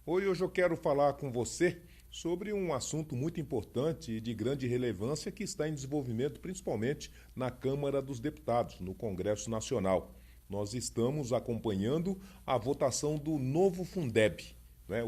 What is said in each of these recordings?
Hoje eu quero falar com você sobre um assunto muito importante e de grande relevância que está em desenvolvimento principalmente na Câmara dos Deputados, no Congresso Nacional. Nós estamos acompanhando a votação do novo Fundeb.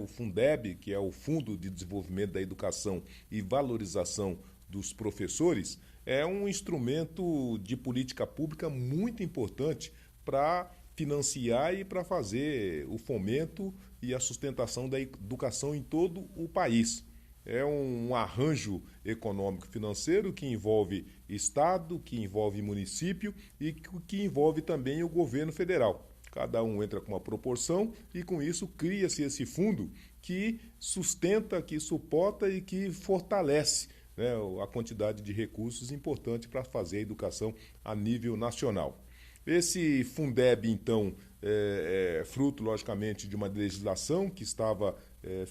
O Fundeb, que é o Fundo de Desenvolvimento da Educação e Valorização dos Professores, é um instrumento de política pública muito importante para financiar e para fazer o fomento e a sustentação da educação em todo o país. É um arranjo econômico-financeiro que envolve Estado, que envolve município e que envolve também o governo federal. Cada um entra com uma proporção e com isso cria-se esse fundo que sustenta, que suporta e que fortalece a quantidade de recursos importante para fazer a educação a nível nacional. Esse Fundeb, então, é fruto, logicamente, de uma legislação que estava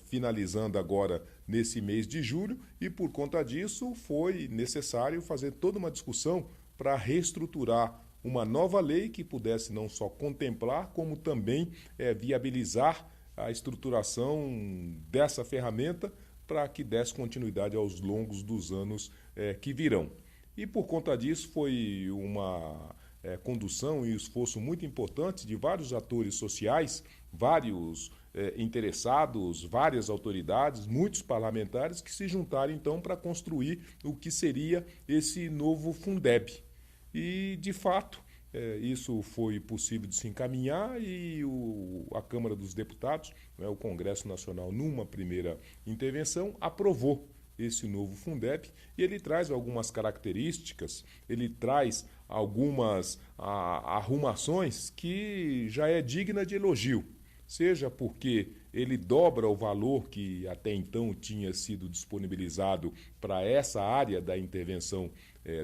finalizando agora nesse mês de julho e, por conta disso, foi necessário fazer toda uma discussão para reestruturar uma nova lei que pudesse não só contemplar, como também viabilizar a estruturação dessa ferramenta para que desse continuidade aos longos dos anos que virão. E, por conta disso, foi uma condução e esforço muito importante de vários atores sociais, vários interessados, várias autoridades, muitos parlamentares que se juntaram então para construir o que seria esse novo Fundeb. E, de fato, isso foi possível de se encaminhar e a Câmara dos Deputados, o Congresso Nacional, numa primeira intervenção, aprovou esse novo Fundeb, e ele traz algumas características, ele traz algumas arrumações que já é digna de elogio, seja porque ele dobra o valor que até então tinha sido disponibilizado para essa área da intervenção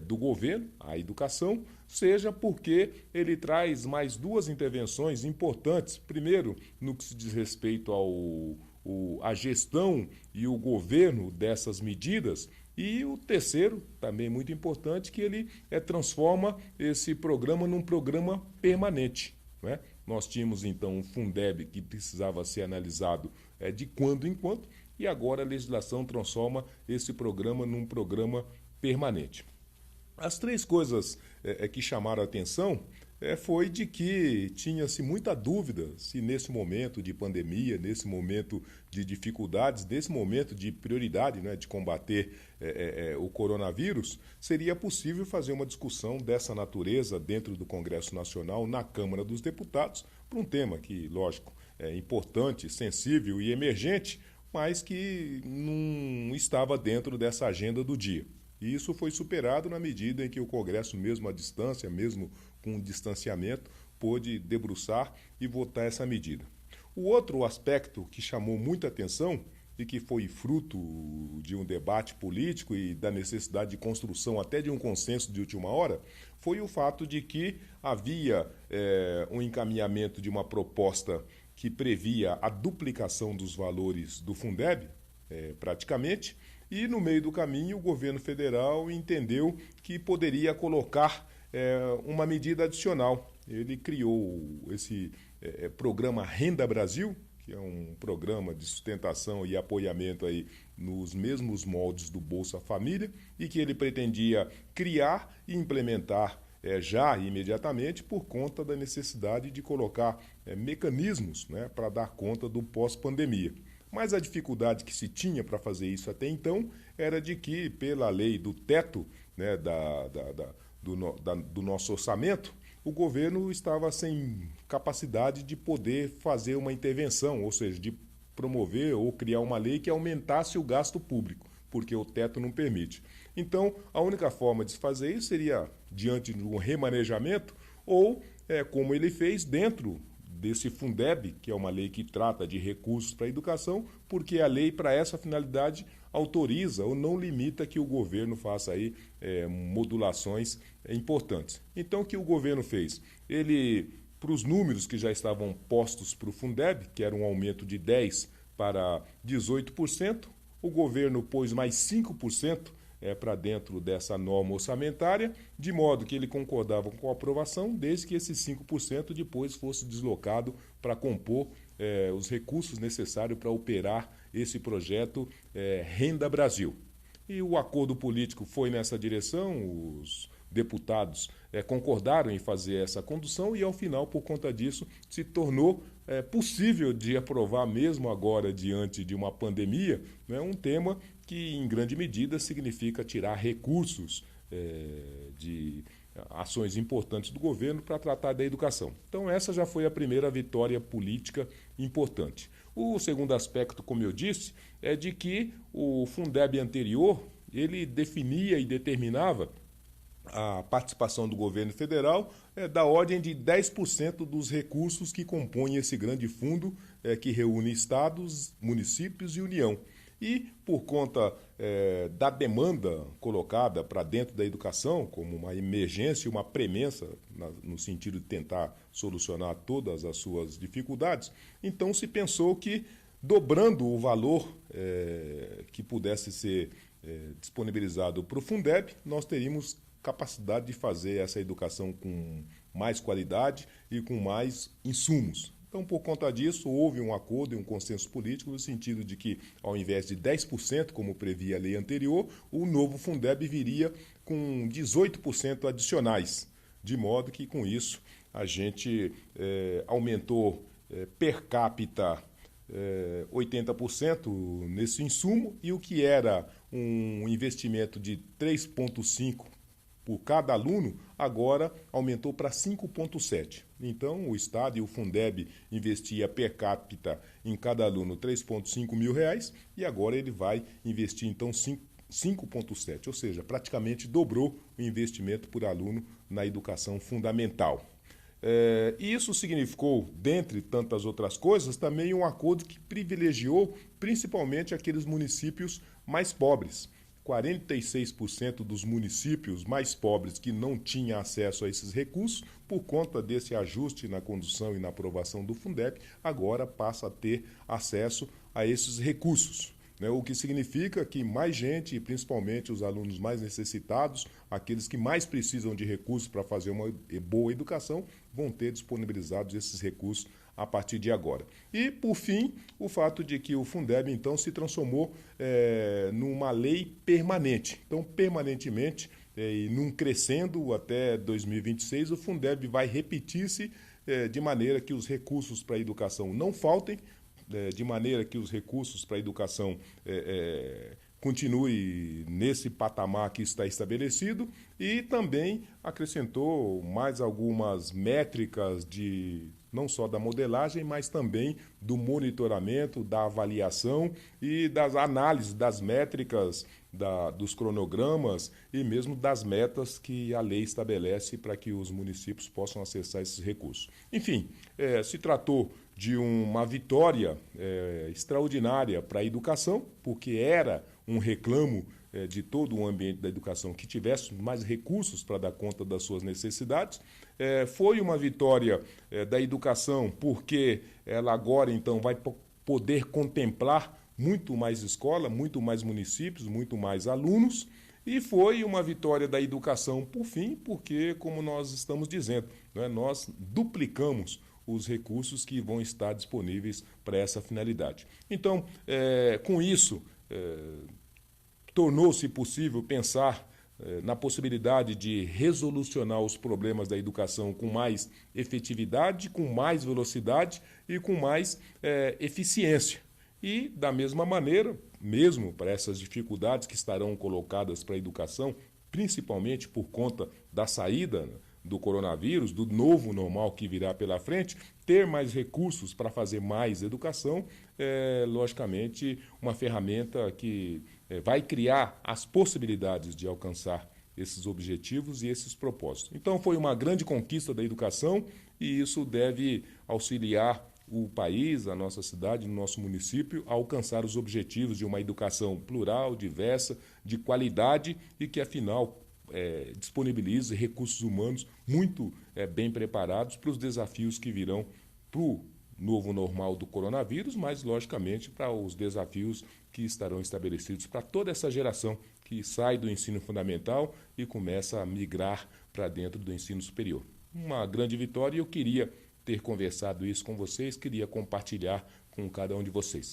do governo, a educação, seja porque ele traz mais duas intervenções importantes. Primeiro, no que se diz respeito a gestão e o governo dessas medidas, e o terceiro, também muito importante, que ele transforma esse programa num programa permanente. Nós tínhamos então um Fundeb que precisava ser analisado de quando em quando, e agora a legislação transforma esse programa num programa permanente. As três coisas que chamaram a atenção foi de que tinha-se muita dúvida se nesse momento de pandemia, nesse momento de dificuldades, nesse momento de prioridade de combater o coronavírus, seria possível fazer uma discussão dessa natureza dentro do Congresso Nacional, na Câmara dos Deputados, para um tema que, lógico, é importante, sensível e emergente, mas que não estava dentro dessa agenda do dia. E isso foi superado na medida em que o Congresso, mesmo à distância, mesmo com distanciamento, pôde debruçar e votar essa medida. O outro aspecto que chamou muita atenção e que foi fruto de um debate político e da necessidade de construção até de um consenso de última hora, foi o fato de que havia um encaminhamento de uma proposta que previa a duplicação dos valores do Fundeb, praticamente, e no meio do caminho o governo federal entendeu que poderia colocar uma medida adicional. Ele criou esse programa Renda Brasil, que é um programa de sustentação e apoiamento aí nos mesmos moldes do Bolsa Família, e que ele pretendia criar e implementar já imediatamente por conta da necessidade de colocar mecanismos para dar conta do pós-pandemia. Mas a dificuldade que se tinha para fazer isso até então era de que, pela lei do teto do nosso orçamento, o governo estava sem capacidade de poder fazer uma intervenção, ou seja, de promover ou criar uma lei que aumentasse o gasto público, porque o teto não permite. Então, a única forma de se fazer isso seria diante de um remanejamento ou, como ele fez, dentro desse Fundeb, que é uma lei que trata de recursos para a educação, porque a lei, para essa finalidade, autoriza ou não limita que o governo faça aí modulações importantes. Então, o que o governo fez? Ele, para os números que já estavam postos para o Fundeb, que era um aumento de 10% para 18%, o governo pôs mais 5% para dentro dessa norma orçamentária, de modo que ele concordava com a aprovação, desde que esses 5% depois fosse deslocado para compor os recursos necessários para operar esse projeto Renda Brasil. E o acordo político foi nessa direção, os deputados concordaram em fazer essa condução e, ao final, por conta disso, se tornou possível de aprovar, mesmo agora diante de uma pandemia, né, um tema que, em grande medida, significa tirar recursos de ações importantes do governo para tratar da educação. Então, essa já foi a primeira vitória política importante. O segundo aspecto, como eu disse, é de que o Fundeb anterior, ele definia e determinava a participação do governo federal da ordem de 10% dos recursos que compõem esse grande fundo que reúne estados, municípios e União. E, por conta da demanda colocada para dentro da educação, como uma emergência e uma premência, no sentido de tentar solucionar todas as suas dificuldades, então se pensou que, dobrando o valor que pudesse ser disponibilizado para o Fundeb, nós teríamos capacidade de fazer essa educação com mais qualidade e com mais insumos. Então, por conta disso, houve um acordo e um consenso político no sentido de que, ao invés de 10%, como previa a lei anterior, o novo Fundeb viria com 18% adicionais, de modo que, com isso, a gente aumentou per capita 80% nesse insumo, e o que era um investimento de 3,5 por cada aluno, agora aumentou para 5,7. Então, o Estado e o Fundeb investia per capita em cada aluno 3,5 mil reais e agora ele vai investir, então, 5,7, ou seja, praticamente dobrou o investimento por aluno na educação fundamental. E isso significou, dentre tantas outras coisas, também um acordo que privilegiou principalmente aqueles municípios mais pobres. 46% dos municípios mais pobres que não tinham acesso a esses recursos, por conta desse ajuste na condução e na aprovação do Fundeb, agora passa a ter acesso a esses recursos. O que significa que mais gente, principalmente os alunos mais necessitados, aqueles que mais precisam de recursos para fazer uma boa educação, vão ter disponibilizados esses recursos a partir de agora. E, por fim, o fato de que o Fundeb, então, se transformou numa lei permanente. Então, permanentemente, e num crescendo até 2026, o Fundeb vai repetir-se de maneira que os recursos para a educação não faltem, de maneira que os recursos para a educação continue nesse patamar que está estabelecido, e também acrescentou mais algumas métricas não só da modelagem, mas também do monitoramento, da avaliação e das análises das métricas, dos cronogramas e mesmo das metas que a lei estabelece para que os municípios possam acessar esses recursos. Enfim, se tratou de uma vitória extraordinária para a educação, porque era um reclamo de todo o ambiente da educação que tivesse mais recursos para dar conta das suas necessidades. Foi uma vitória da educação, porque ela agora, então, vai poder contemplar muito mais escola, muito mais municípios, muito mais alunos, e foi uma vitória da educação, por fim, porque, como nós estamos dizendo, nós duplicamos os recursos que vão estar disponíveis para essa finalidade. Então, com isso, tornou-se possível pensar na possibilidade de resolucionar os problemas da educação com mais efetividade, com mais velocidade e com mais eficiência. E, da mesma maneira, mesmo para essas dificuldades que estarão colocadas para a educação, principalmente por conta da saída do coronavírus, do novo normal que virá pela frente, ter mais recursos para fazer mais educação é, logicamente, uma ferramenta que vai criar as possibilidades de alcançar esses objetivos e esses propósitos. Então, foi uma grande conquista da educação e isso deve auxiliar o país, a nossa cidade, o nosso município, a alcançar os objetivos de uma educação plural, diversa, de qualidade e que, afinal, disponibilize recursos humanos muito bem preparados para os desafios que virão para o novo normal do coronavírus, mas, logicamente, para os desafios que estarão estabelecidos para toda essa geração que sai do ensino fundamental e começa a migrar para dentro do ensino superior. Uma grande vitória e eu queria ter conversado isso com vocês, queria compartilhar com cada um de vocês.